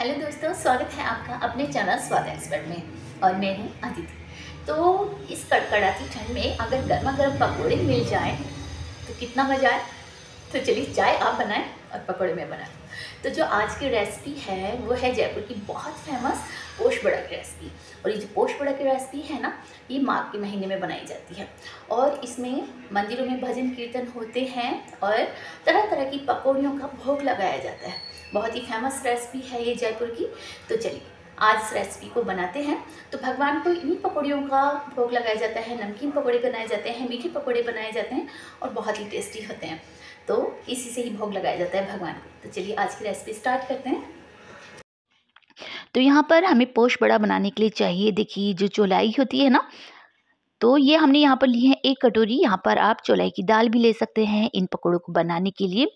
Hello दोस्तों, स्वागत है आपका अपने चैनल स्वाद एक्सपर्ट में। और मैं हूँ अदिति। तो इस कड़कड़ाती ठंड में अगर गर्मा गर्म पकौड़े मिल जाएं तो कितना मज़ा आए। तो चलिए चाय आप बनाएं और पकौड़े मैं बनाएं। तो जो आज की रेसिपी है वो है जयपुर की बहुत फेमस पोश बड़ा की रेसिपी। और ये जो पोश बड़ा की रेसिपी है ना, ये माघ के महीने में बनाई जाती है और इसमें मंदिरों में भजन कीर्तन होते हैं और तरह तरह की पकौड़ियों का भोग लगाया जाता है। बहुत ही फेमस रेसिपी है ये जयपुर की। तो चलिए आज इस रेसिपी को बनाते हैं। तो भगवान को इन्हीं पकौड़ियों का भोग लगाया जाता है। नमकीन पकौड़े बनाए जाते हैं, मीठे पकौड़े बनाए जाते हैं और बहुत ही टेस्टी होते हैं। तो इसी से ही भोग लगाया जाता है भगवान को। तो चलिए आज की रेसिपी स्टार्ट करते हैं। तो यहाँ पर हमें पोश बड़ा बनाने के लिए चाहिए, देखिए जो चौलाई होती है ना, तो ये हमने यहाँ पर ली है 1 कटोरी। यहाँ पर आप चौलाई की दाल भी ले सकते हैं इन पकौड़ों को बनाने के लिए।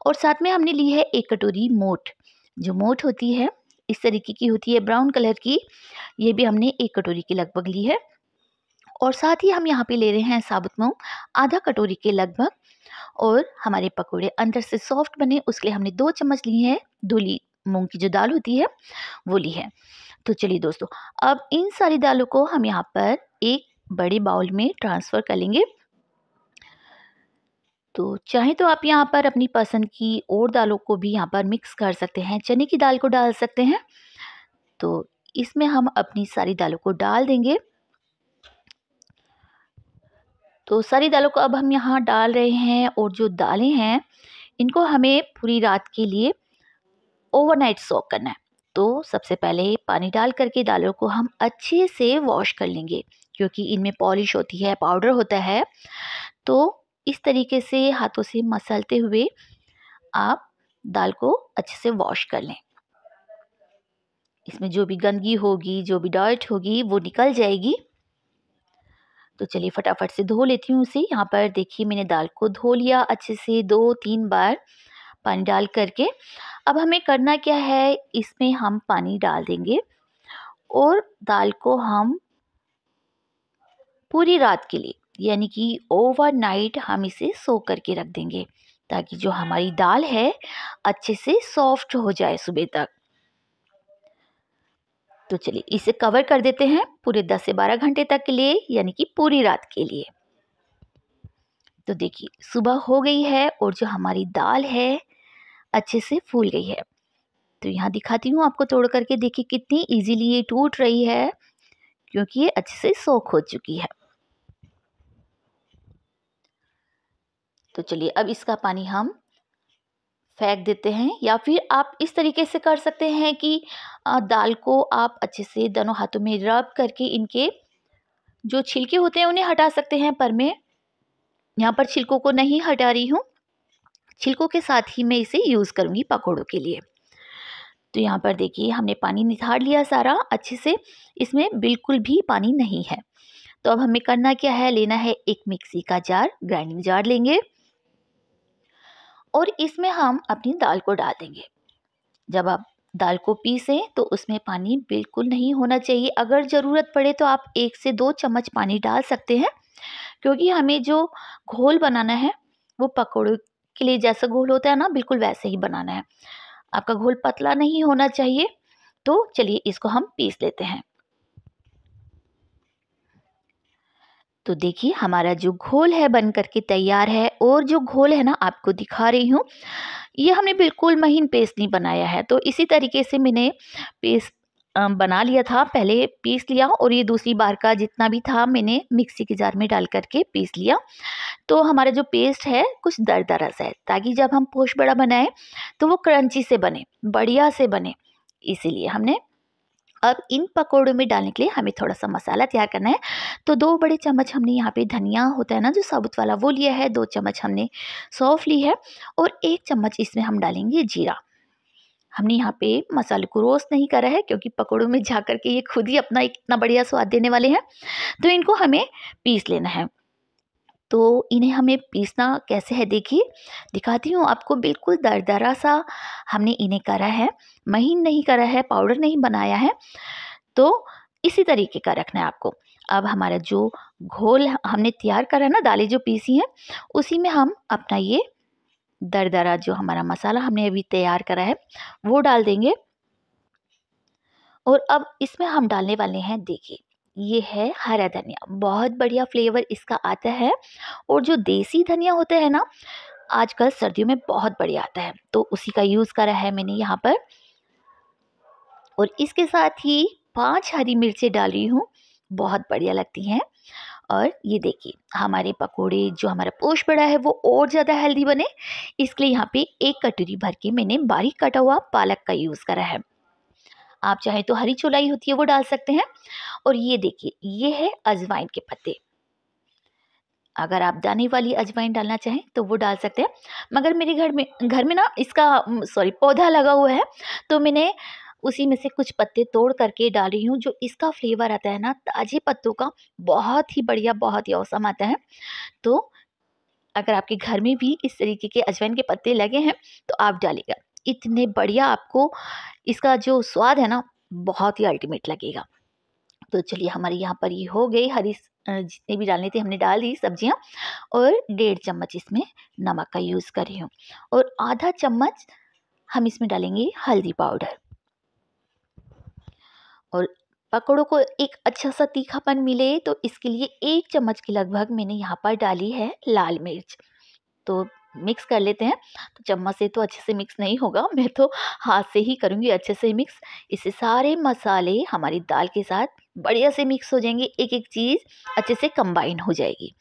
और साथ में हमने ली है 1 कटोरी मोठ। जो मोठ होती है इस तरीके की होती है, ब्राउन कलर की। ये भी हमने 1 कटोरी के लगभग ली है। और साथ ही हम यहाँ पे ले रहे हैं साबुत मूंग, आधा कटोरी के लगभग। और हमारे पकौड़े अंदर से सॉफ्ट बने उसके लिए हमने 2 चम्मच लिए हैं धुली मूंग की जो दाल होती है वो ली है। तो चलिए दोस्तों, अब इन सारी दालों को हम यहाँ पर एक बड़े बाउल में ट्रांसफ़र कर लेंगे। तो चाहे तो आप यहाँ पर अपनी पसंद की और दालों को भी यहाँ पर मिक्स कर सकते हैं, चने की दाल को डाल सकते हैं। तो इसमें हम अपनी सारी दालों को डाल देंगे। तो सारी दालों को अब हम यहाँ डाल रहे हैं और जो दालें हैं इनको हमें पूरी रात के लिए ओवरनाइट सोक करना है। तो सबसे पहले पानी डाल करके दालों को हम अच्छे से वॉश कर लेंगे, क्योंकि इनमें पॉलिश होती है, पाउडर होता है। तो इस तरीके से हाथों से मसलते हुए आप दाल को अच्छे से वॉश कर लें। इसमें जो भी गंदगी होगी, जो भी डर्ट होगी वो निकल जाएगी। तो चलिए फटाफट से धो लेती हूँ उसे। यहाँ पर देखिए मैंने दाल को धो लिया अच्छे से 2-3 बार पानी डाल करके। अब हमें करना क्या है, इसमें हम पानी डाल देंगे और दाल को हम पूरी रात के लिए यानी कि ओवरनाइट हम इसे सोक करके रख देंगे, ताकि जो हमारी दाल है अच्छे से सॉफ्ट हो जाए सुबह तक। तो चलिए इसे कवर कर देते हैं पूरे 10 से 12 घंटे तक के लिए, यानी कि पूरी रात के लिए। तो देखिए सुबह हो गई है और जो हमारी दाल है अच्छे से फूल गई है। तो यहाँ दिखाती हूँ आपको तोड़ करके, देखिए कितनी इजीली ये टूट रही है, क्योंकि ये अच्छे से सोख हो चुकी है। तो चलिए अब इसका पानी हम फेंक देते हैं, या फिर आप इस तरीके से कर सकते हैं कि दाल को आप अच्छे से दोनों हाथों में रब करके इनके जो छिलके होते हैं उन्हें हटा सकते हैं। पर मैं यहाँ पर छिलकों को नहीं हटा रही हूँ, छिलकों के साथ ही मैं इसे यूज़ करूँगी पकौड़ों के लिए। तो यहाँ पर देखिए हमने पानी निथार लिया सारा अच्छे से, इसमें बिल्कुल भी पानी नहीं है। तो अब हमें करना क्या है, लेना है एक मिक्सी का जार, ग्राइंडिंग जार लेंगे और इसमें हम अपनी दाल को डाल देंगे। जब आप दाल को पीसें तो उसमें पानी बिल्कुल नहीं होना चाहिए। अगर ज़रूरत पड़े तो आप 1 से 2 चम्मच पानी डाल सकते हैं, क्योंकि हमें जो घोल बनाना है वो पकौड़ों के लिए जैसा घोल होता है ना, बिल्कुल वैसे ही बनाना है। आपका घोल पतला नहीं होना चाहिए। तो चलिए इसको हम पीस लेते हैं। तो देखिए हमारा जो घोल है बन करके तैयार है। और जो घोल है ना, आपको दिखा रही हूँ, ये हमने बिल्कुल महीन पेस्ट नहीं बनाया है। तो इसी तरीके से मैंने पेस्ट बना लिया था, पहले पीस लिया और ये दूसरी बार का जितना भी था मैंने मिक्सी के जार में डाल करके पीस लिया। तो हमारा जो पेस्ट है कुछ दरदरा सा है, ताकि जब हम पोश बड़ा बनाएं तो वो क्रंची से बने, बढ़िया से बने। इसीलिए हमने अब इन पकौड़ों में डालने के लिए हमें थोड़ा सा मसाला तैयार करना है। तो 2 बड़े चम्मच हमने यहाँ पे धनिया होता है ना जो साबुत वाला, वो लिया है। 2 चम्मच हमने सौंफ ली है और 1 चम्मच इसमें हम डालेंगे जीरा। हमने यहाँ पे मसाले को रोस्ट नहीं करा है, क्योंकि पकौड़ों में जा कर के ये खुद ही अपना इतना बढ़िया स्वाद देने वाले हैं। तो इनको हमें पीस लेना है। तो इन्हें हमें पीसना कैसे है देखिए, दिखाती हूँ आपको। बिल्कुल दरदरा सा हमने इन्हें करा है, महीन नहीं करा है, पाउडर नहीं बनाया है। तो इसी तरीके का रखना है आपको। अब हमारा जो घोल हमने तैयार करा है ना, दालें जो पीसी हैं, उसी में हम अपना ये दरदरा जो हमारा मसाला हमने अभी तैयार करा है वो डाल देंगे। और अब इसमें हम डालने वाले हैं, देखिए ये है हरा धनिया। बहुत बढ़िया फ्लेवर इसका आता है। और जो देसी धनिया होता है ना, आजकल सर्दियों में बहुत बढ़िया आता है, तो उसी का यूज़ करा है मैंने यहाँ पर। और इसके साथ ही 5 हरी मिर्चें डाल रही हूँ, बहुत बढ़िया लगती हैं। और ये देखिए हमारे पकोड़े, जो हमारा पोश बड़ा है वो और ज़्यादा हेल्दी बने, इसके लिए यहाँ पे 1 कटोरी भर के मैंने बारीक कटा हुआ पालक का यूज़ करा है। आप चाहे तो हरी चौलाई होती है वो डाल सकते हैं। और ये देखिए ये है अजवाइन के पत्ते। अगर आप दाने वाली अजवाइन डालना चाहें तो वो डाल सकते हैं, मगर मेरे घर में ना इसका पौधा लगा हुआ है, तो मैंने उसी में से कुछ पत्ते तोड़ करके डाल रही हूँ। जो इसका फ्लेवर आता है ना ताज़े पत्तों का, बहुत ही बढ़िया, बहुत ही औसम आता है। तो अगर आपके घर में भी इस तरीके के अजवाइन के पत्ते लगे हैं तो आप डालिएगा, इतने बढ़िया आपको इसका जो स्वाद है ना बहुत ही अल्टीमेट लगेगा। तो चलिए हमारे यहाँ पर ये हो गई जितने भी डालने थे हमने डाल दी सब्जियाँ। और 1.5 चम्मच इसमें नमक का यूज़ कर रही हूँ। और आधा चम्मच हम इसमें डालेंगे हल्दी पाउडर। और पकौड़ों को एक अच्छा सा तीखापन मिले तो इसके लिए 1 चम्मच के लगभग मैंने यहाँ पर डाली है लाल मिर्च। तो मिक्स कर लेते हैं। तो चम्मच से तो अच्छे से मिक्स नहीं होगा, मैं तो हाथ से ही करूँगी अच्छे से मिक्स। इससे सारे मसाले हमारी दाल के साथ बढ़िया से मिक्स हो जाएंगे, एक एक चीज़ अच्छे से कंबाइन हो जाएगी।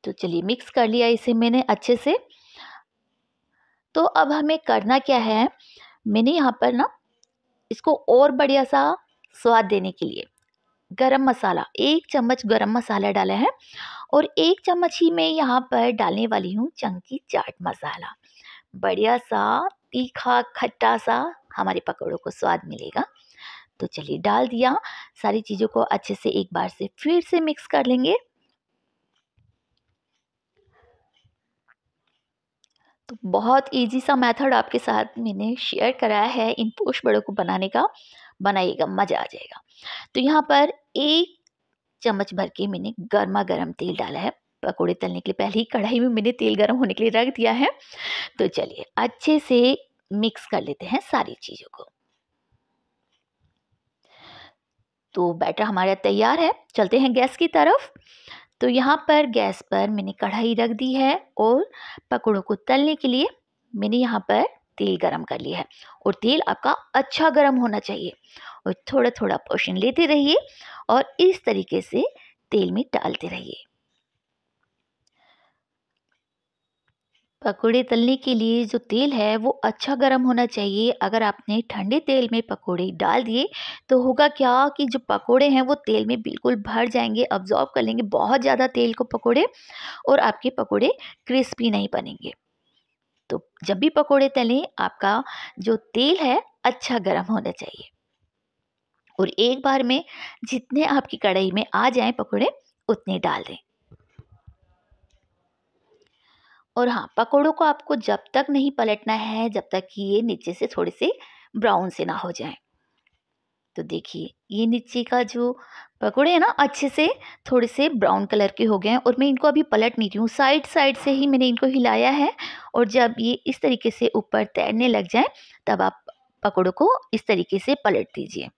तो चलिए मिक्स कर लिया इसे मैंने अच्छे से। तो अब हमें करना क्या है, मैंने यहाँ पर ना इसको और बढ़िया सा स्वाद देने के लिए गरम मसाला, 1 चम्मच गरम मसाला डाला है। और 1 चम्मच ही मैं यहाँ पर डालने वाली हूँ चंकी चाट मसाला। बढ़िया सा तीखा खट्टा सा हमारे पकौड़ों को स्वाद मिलेगा। तो चलिए डाल दिया, सारी चीज़ों को अच्छे से एक बार से फिर से मिक्स कर लेंगे। तो बहुत इजी सा मेथड आपके साथ मैंने शेयर कराया है इन पोश बड़ों को बनाने का, बनाइएगा मज़ा आ जाएगा। तो यहाँ पर 1 चम्मच भर के मैंने गर्मा गर्म तेल डाला है। पकोड़े तलने के लिए पहले ही कढ़ाई में मैंने तेल गर्म होने के लिए रख दिया है। तो चलिए अच्छे से मिक्स कर लेते हैं सारी चीज़ों को। तो बैटर हमारा तैयार है, चलते हैं गैस की तरफ। तो यहाँ पर गैस पर मैंने कढ़ाई रख दी है और पकोड़ों को तलने के लिए मैंने यहाँ पर तेल गरम कर लिया है। और तेल आपका अच्छा गरम होना चाहिए और थोड़ा थोड़ा पोर्शन लेते रहिए और इस तरीके से तेल में डालते रहिए। पकोड़े तलने के लिए जो तेल है वो अच्छा गर्म होना चाहिए। अगर आपने ठंडे तेल में पकोड़े डाल दिए तो होगा क्या कि जो पकोड़े हैं वो तेल में बिल्कुल भर जाएंगे, अब्जॉर्ब कर लेंगे बहुत ज़्यादा तेल को पकोड़े, और आपके पकोड़े क्रिस्पी नहीं बनेंगे। तो जब भी पकोड़े तलें आपका जो तेल है अच्छा गर्म होना चाहिए। और एक बार में जितने आपकी कढ़ाई में आ जाएं पकोड़े उतने डाल दें। और हाँ, पकोड़ों को आपको जब तक नहीं पलटना है जब तक कि ये नीचे से थोड़े से ब्राउन से ना हो जाएं। तो देखिए ये नीचे का जो पकोड़े हैं ना अच्छे से थोड़े से ब्राउन कलर के हो गए हैं। और मैं इनको अभी पलट नहीं रही हूँ, साइड साइड से ही मैंने इनको हिलाया है। और जब ये इस तरीके से ऊपर तैरने लग जाए तब आप पकोड़ों को इस तरीके से पलट दीजिए।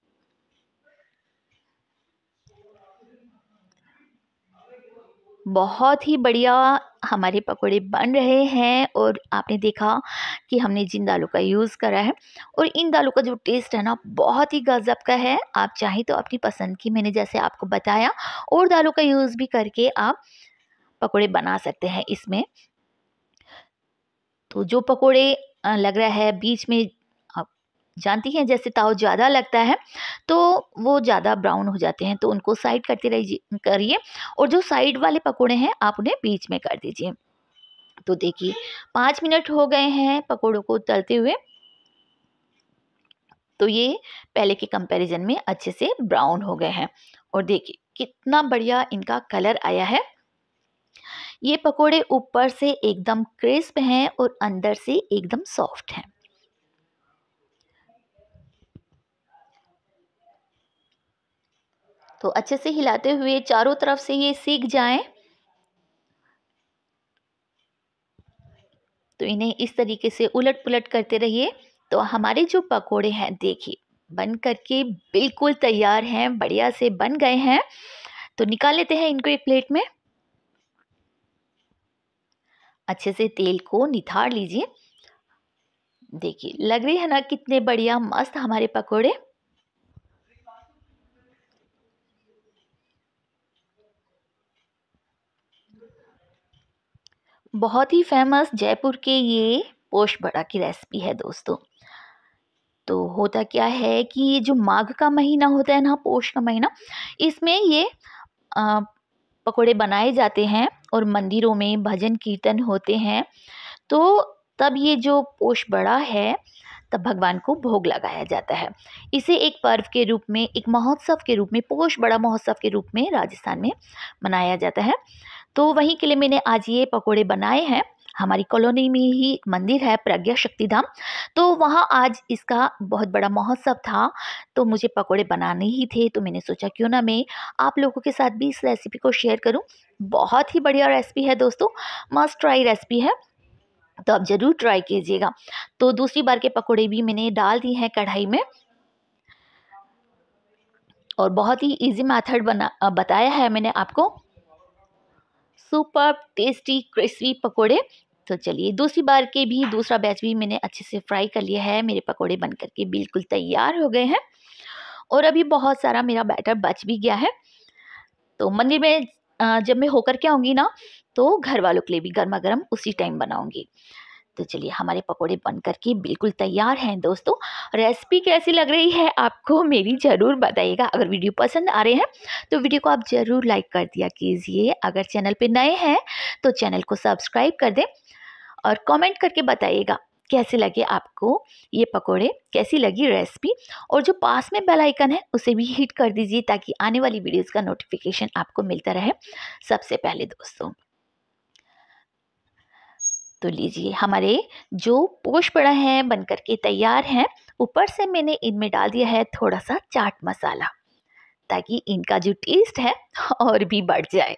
बहुत ही बढ़िया हमारे पकोड़े बन रहे हैं। और आपने देखा कि हमने जिन दालों का यूज़ करा है और इन दालों का जो टेस्ट है ना बहुत ही गज़ब का है। आप चाहें तो अपनी पसंद की, मैंने जैसे आपको बताया, और दालों का यूज़ भी करके आप पकोड़े बना सकते हैं इसमें। तो जो पकोड़े लग रहा है बीच में, आप जानती हैं जैसे ताव ज़्यादा लगता है तो वो ज़्यादा ब्राउन हो जाते हैं, तो उनको साइड करते रहिए करिए। और जो साइड वाले पकोड़े हैं आप उन्हें बीच में कर दीजिए। तो देखिए 5 मिनट हो गए हैं पकोड़ों को तलते हुए। तो ये पहले के कंपैरिजन में अच्छे से ब्राउन हो गए हैं। और देखिए कितना बढ़िया इनका कलर आया है। ये पकोड़े ऊपर से एकदम क्रिस्प हैं और अंदर से एकदम सॉफ्ट हैं। तो अच्छे से हिलाते हुए चारों तरफ से ये सीख जाएं। तो इन्हें इस तरीके से उलट पुलट करते रहिए तो हमारे जो पकोड़े हैं देखिए बन करके बिल्कुल तैयार हैं, बढ़िया से बन गए हैं। तो निकाल लेते हैं इनको एक प्लेट में। अच्छे से तेल को निथार लीजिए। देखिए लग रही है ना कितने बढ़िया मस्त हमारे पकोड़े। बहुत ही फेमस जयपुर के ये पोश बड़ा की रेसिपी है दोस्तों। तो होता क्या है कि ये जो माघ का महीना होता है ना, पोष का महीना, इसमें ये अ, पकोड़े बनाए जाते हैं और मंदिरों में भजन कीर्तन होते हैं। तो तब ये जो पोष बड़ा है तब भगवान को भोग लगाया जाता है। इसे एक पर्व के रूप में, एक महोत्सव के रूप में, पोष बड़ा महोत्सव के रूप में राजस्थान में मनाया जाता है। तो वहीं के लिए मैंने आज ये पकोड़े बनाए हैं। हमारी कॉलोनी में ही एक मंदिर है प्रज्ञा शक्ति धाम, तो वहाँ आज इसका बहुत बड़ा महोत्सव था। तो मुझे पकोड़े बनाने ही थे, तो मैंने सोचा क्यों ना मैं आप लोगों के साथ भी इस रेसिपी को शेयर करूं। बहुत ही बढ़िया रेसिपी है दोस्तों, मस्ट ट्राई रेसिपी है, तो आप ज़रूर ट्राई कीजिएगा। तो दूसरी बार के पकोड़े भी मैंने डाल दिए हैं कढ़ाई में और बहुत ही इजी मेथड बताया है मैंने आपको। सुपर टेस्टी क्रिस्पी पकोड़े। तो चलिए दूसरी बार के भी दूसरा बैच भी मैंने अच्छे से फ्राई कर लिया है। मेरे पकोड़े बन करके बिल्कुल तैयार हो गए हैं और अभी बहुत सारा मेरा बैटर बच भी गया है। तो मंदिर में जब मैं होकर के आऊँगी ना, तो घर वालों के लिए भी गर्मा गर्म उसी टाइम बनाऊँगी। तो चलिए हमारे पकोड़े बन करके बिल्कुल तैयार हैं दोस्तों। रेसिपी कैसी लग रही है आपको मेरी ज़रूर बताइएगा। अगर वीडियो पसंद आ रहे हैं तो वीडियो को आप ज़रूर लाइक कर दिया कीजिए। अगर चैनल पे नए हैं तो चैनल को सब्सक्राइब कर दें और कमेंट करके बताइएगा कैसे लगे आपको ये पकोड़े, कैसी लगी रेसिपी। और जो पास में बेल आइकन है उसे भी हिट कर दीजिए ताकि आने वाली वीडियोज़ का नोटिफिकेशन आपको मिलता रहे सबसे पहले दोस्तों। तो लीजिए हमारे जो पोश बड़ा है बन करके तैयार हैं। ऊपर से मैंने इनमें डाल दिया है थोड़ा सा चाट मसाला ताकि इनका जो टेस्ट है और भी बढ़ जाए।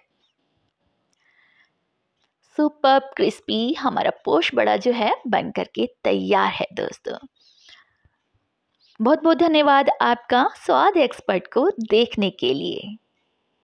सुपर क्रिस्पी हमारा पोश बड़ा जो है बन करके तैयार है दोस्तों। बहुत बहुत धन्यवाद आपका स्वाद एक्सपर्ट को देखने के लिए।